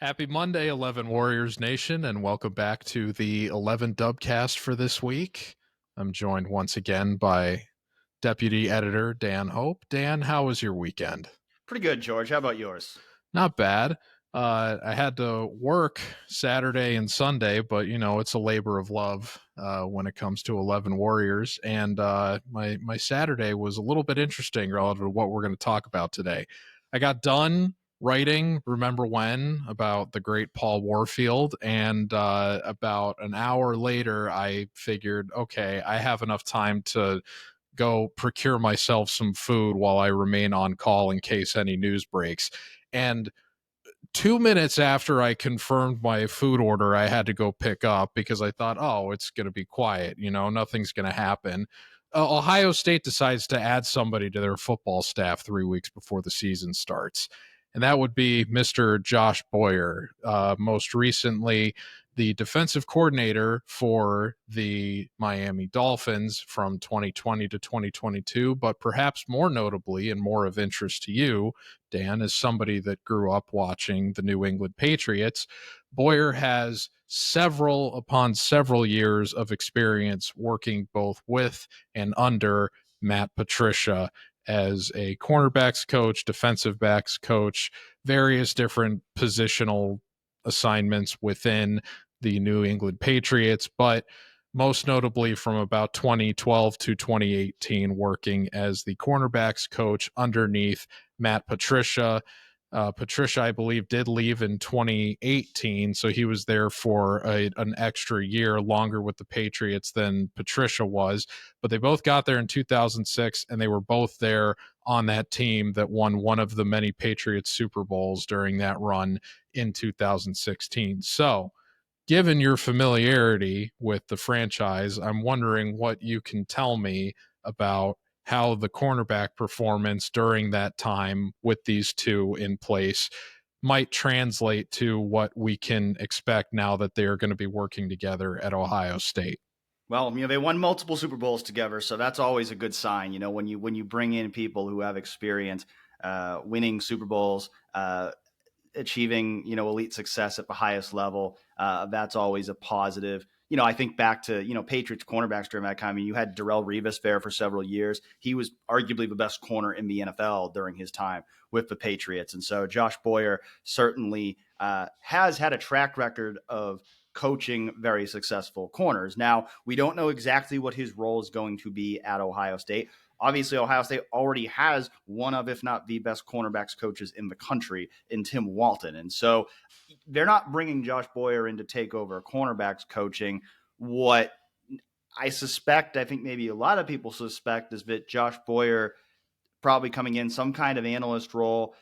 Happy Monday, 11 Warriors Nation, and welcome back to the 11 Dubcast for this week. I'm joined once again by Deputy Editor Dan Hope. Dan, how was your weekend? Pretty good, George. How about yours? Not bad. I had to work Saturday and Sunday, but it's a labor of love when it comes to 11 Warriors. And my Saturday was a little bit interesting relative to what we're going to talk about today. I got done writing Remember When about the great Paul Warfield, and about an hour later, I figured, okay, I have enough time to go procure myself some food while I remain on call in case any news breaks. And 2 minutes after I confirmed my food order, I had to go pick up because I thought, oh, it's going to be quiet. Nothing's going to happen. Ohio State decides to add somebody to their football staff 3 weeks before the season starts. And that would be Mr. Josh Boyer, most recently the defensive coordinator for the Miami Dolphins from 2020 to 2022, but perhaps more notably and more of interest to you, Dan, as somebody that grew up watching the New England Patriots, Boyer has several upon several years of experience working both with and under Matt Patricia as a cornerbacks coach, defensive backs coach, various different positional assignments within the New England Patriots, but most notably from about 2012 to 2018, working as the cornerbacks coach underneath Matt Patricia. Patricia, I believe, did leave in 2018, so he was there for an extra year longer with the Patriots than Patricia was. But they both got there in 2006, and they were both there on that team that won one of the many Patriots Super Bowls during that run in 2016. So, given your familiarity with the franchise, I'm wondering what you can tell me about how the cornerback performance during that time with these two in place might translate to what we can expect now that they are going to be working together at Ohio State. Well, they won multiple Super Bowls together, so that's always a good sign. When you bring in people who have experience winning Super Bowls, achieving elite success at the highest level, that's always a positive. I think back to Patriots cornerbacks during that time. I mean, you had Darrelle Revis there for several years. He was arguably the best corner in the NFL during his time with the Patriots, and so Josh Boyer certainly has had a track record of coaching very successful corners. Now, we don't know exactly what his role is going to be at Ohio State. Obviously, Ohio State already has one of, if not the best cornerbacks coaches in the country in Tim Walton. And so they're not bringing Josh Boyer in to take over cornerbacks coaching. What I suspect, I think maybe a lot of people suspect, is that Josh Boyer probably coming in some kind of analyst role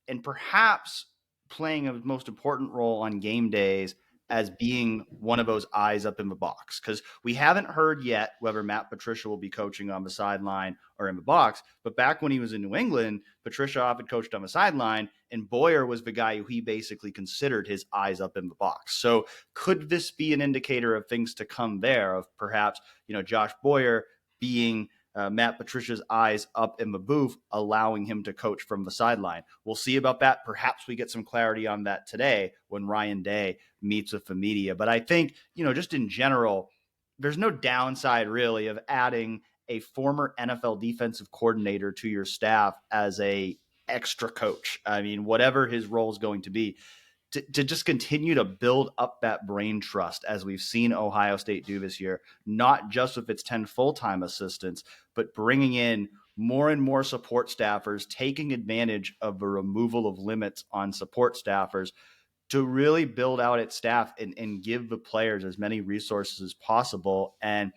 and perhaps playing a most important role on game days as being one of those eyes up in the box. Because we haven't heard yet whether Matt Patricia will be coaching on the sideline or in the box. But back when he was in New England, Patricia often coached on the sideline, and Boyer was the guy who he basically considered his eyes up in the box. So could this be an indicator of things to come there, of perhaps, Josh Boyer being Matt Patricia's eyes up in the booth, allowing him to coach from the sideline? We'll see about that. Perhaps we get some clarity on that today when Ryan Day meets with the media. But I think, just in general, there's no downside really of adding a former NFL defensive coordinator to your staff as a extra coach. I mean, whatever his role is going to be, to just continue to build up that brain trust as we've seen Ohio State do this year, not just with its 10 full-time assistants, but bringing in more and more support staffers, taking advantage of the removal of limits on support staffers to really build out its staff and give the players as many resources as possible. And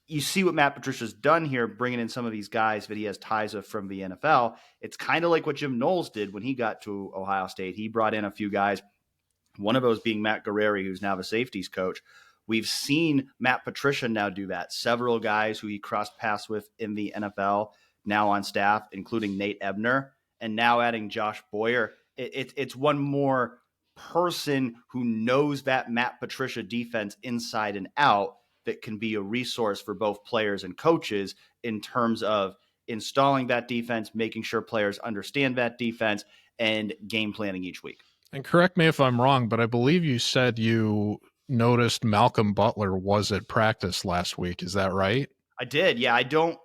you see what Matt Patricia's done here, bringing in some of these guys that he has ties with from the NFL. It's kind of like what Jim Knowles did when he got to Ohio State. He brought in a few guys, one of those being Matt Guerrieri, who's now the safeties coach. We've seen Matt Patricia now do that. Several guys who he crossed paths with in the NFL now on staff, including Nate Ebner, and now adding Josh Boyer. It's one more person who knows that Matt Patricia defense inside and out that can be a resource for both players and coaches in terms of installing that defense, making sure players understand that defense, and game planning each week. And correct me if I'm wrong, but I believe you said you noticed Malcolm Butler was at practice last week. Is that right? I did. Yeah, I don't.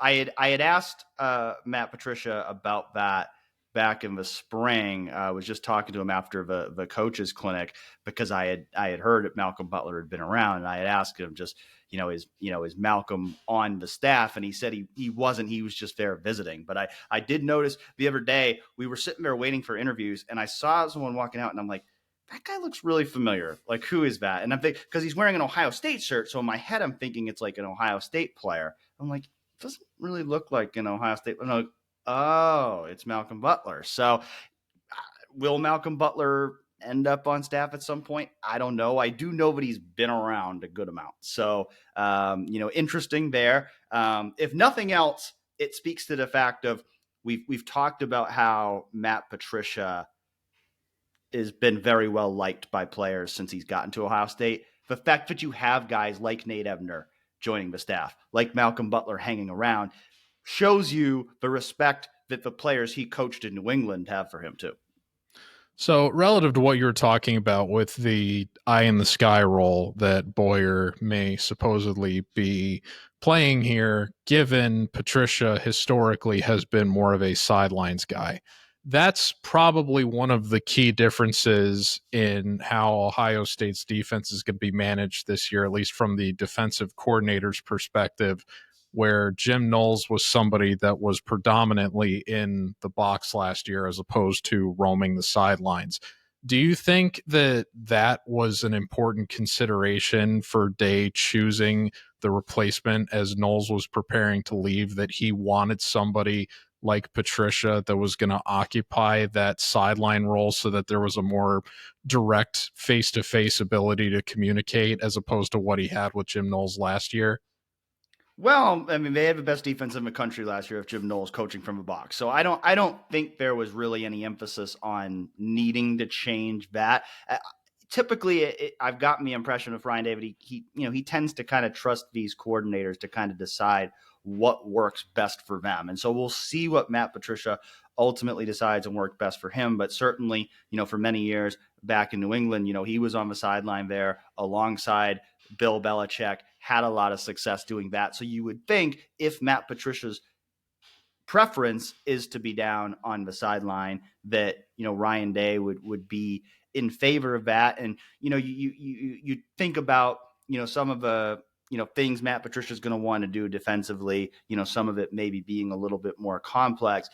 I had asked Matt Patricia about that back in the spring. I was just talking to him after the coaches clinic because I had heard that Malcolm Butler had been around, and I had asked him just is Malcolm on the staff, and he said he wasn't. He was just there visiting. But I did notice the other day we were sitting there waiting for interviews, and I saw someone walking out, and I'm like, that guy looks really familiar. Like, who is that? And I'm thinking, because he's wearing an Ohio State shirt. So in my head, I'm thinking it's like an Ohio State player. I'm like, doesn't really look like an Ohio State. I'm like, oh, it's Malcolm Butler. So will Malcolm Butler end up on staff at some point? I don't know. I do know that he's been around a good amount. So, interesting there. If nothing else, it speaks to the fact of we've talked about how Matt Patricia has been very well liked by players since he's gotten to Ohio State. The fact that you have guys like Nate Ebner joining the staff, like Malcolm Butler hanging around, shows you the respect that the players he coached in New England have for him too. So, relative to what you were talking about with the eye in the sky role that Boyer may supposedly be playing here, given Patricia historically has been more of a sidelines guy, that's probably one of the key differences in how Ohio State's defense is going to be managed this year, at least from the defensive coordinator's perspective, where Jim Knowles was somebody that was predominantly in the box last year as opposed to roaming the sidelines. Do you think that that was an important consideration for Day choosing the replacement as Knowles was preparing to leave, that he wanted somebody like Patricia that was going to occupy that sideline role so that there was a more direct face to face ability to communicate as opposed to what he had with Jim Knowles last year? Well, I mean, they had the best defense in the country last year with Jim Knowles coaching from a box. So I don't think there was really any emphasis on needing to change that. Typically, I've gotten the impression of Ryan David. He tends to kind of trust these coordinators to kind of decide what works best for them. And so we'll see what Matt Patricia ultimately decides and work best for him. But certainly, for many years back in New England, he was on the sideline there alongside Bill Belichick, had a lot of success doing that. So you would think if Matt Patricia's preference is to be down on the sideline, that Ryan Day would be in favor of that. And you think about some of the things Matt Patricia is going to want to do defensively. Some of it maybe being a little bit more complex.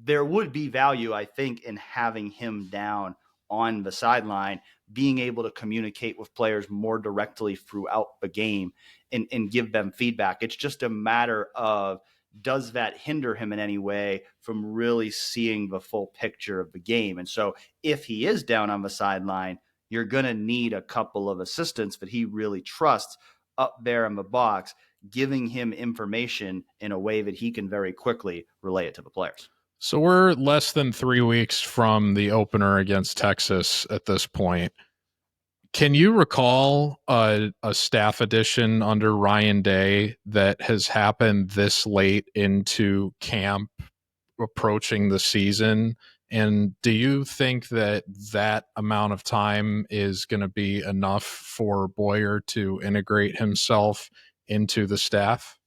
There would be value, I think, in having him down on the sideline, being able to communicate with players more directly throughout the game and give them feedback. It's just a matter of, does that hinder him in any way from really seeing the full picture of the game? And so if he is down on the sideline, you're going to need a couple of assistants that he really trusts up there in the box, giving him information in a way that he can very quickly relay it to the players. So we're less than 3 weeks from the opener against Texas at this point. Can you recall a staff addition under Ryan Day that has happened this late into camp approaching the season? And do you think that that amount of time is going to be enough for Boyer to integrate himself into the staff?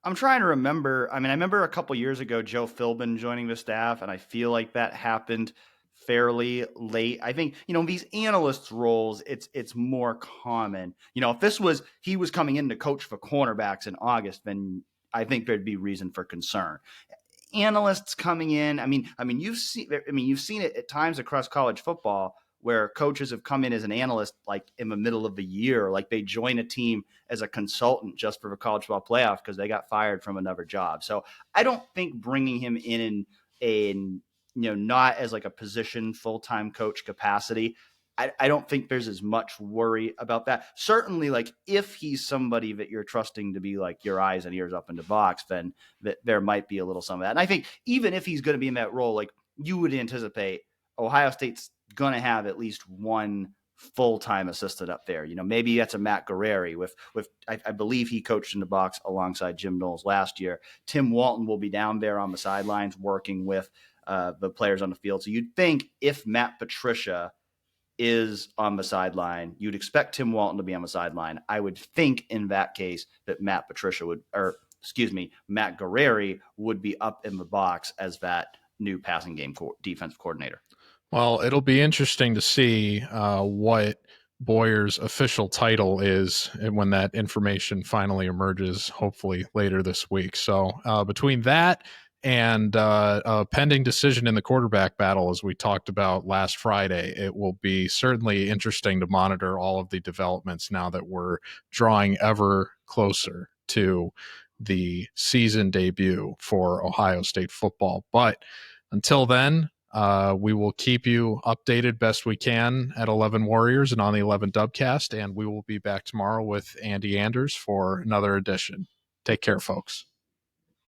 I'm trying to remember. I mean, I remember a couple years ago Joe Philbin joining the staff, and I feel like that happened fairly late. I think these analysts roles, it's more common. If this was he was coming in to coach for cornerbacks in August, then I think there'd be reason for concern. Analysts coming in. You've seen it at times across college football where coaches have come in as an analyst like in the middle of the year, like they join a team as a consultant just for the college football playoff because they got fired from another job. So I don't think bringing him in not as like a position full-time coach capacity, I don't think there's as much worry about that. Certainly, like if he's somebody that you're trusting to be like your eyes and ears up in the box, then there might be a little some of that. And I think even if he's going to be in that role, like you would anticipate Ohio State's going to have at least one full-time assistant up there. Maybe that's a Matt Guerrieri with I believe he coached in the box alongside Jim Knowles last year. Tim Walton will be down there on the sidelines working with the players on the field. So you'd think if Matt Patricia is on the sideline, you'd expect Tim Walton to be on the sideline. I would think in that case that Matt Patricia would, or excuse me, Matt Guerrieri would be up in the box as that new passing game defensive coordinator. Well, it'll be interesting to see what Boyer's official title is when that information finally emerges, hopefully later this week. So between that and a pending decision in the quarterback battle, as we talked about last Friday, it will be certainly interesting to monitor all of the developments now that we're drawing ever closer to the season debut for Ohio State football. But until then, we will keep you updated best we can at 11 Warriors and on the 11 Dubcast, and we will be back tomorrow with Andy Anders for another edition. Take care, folks.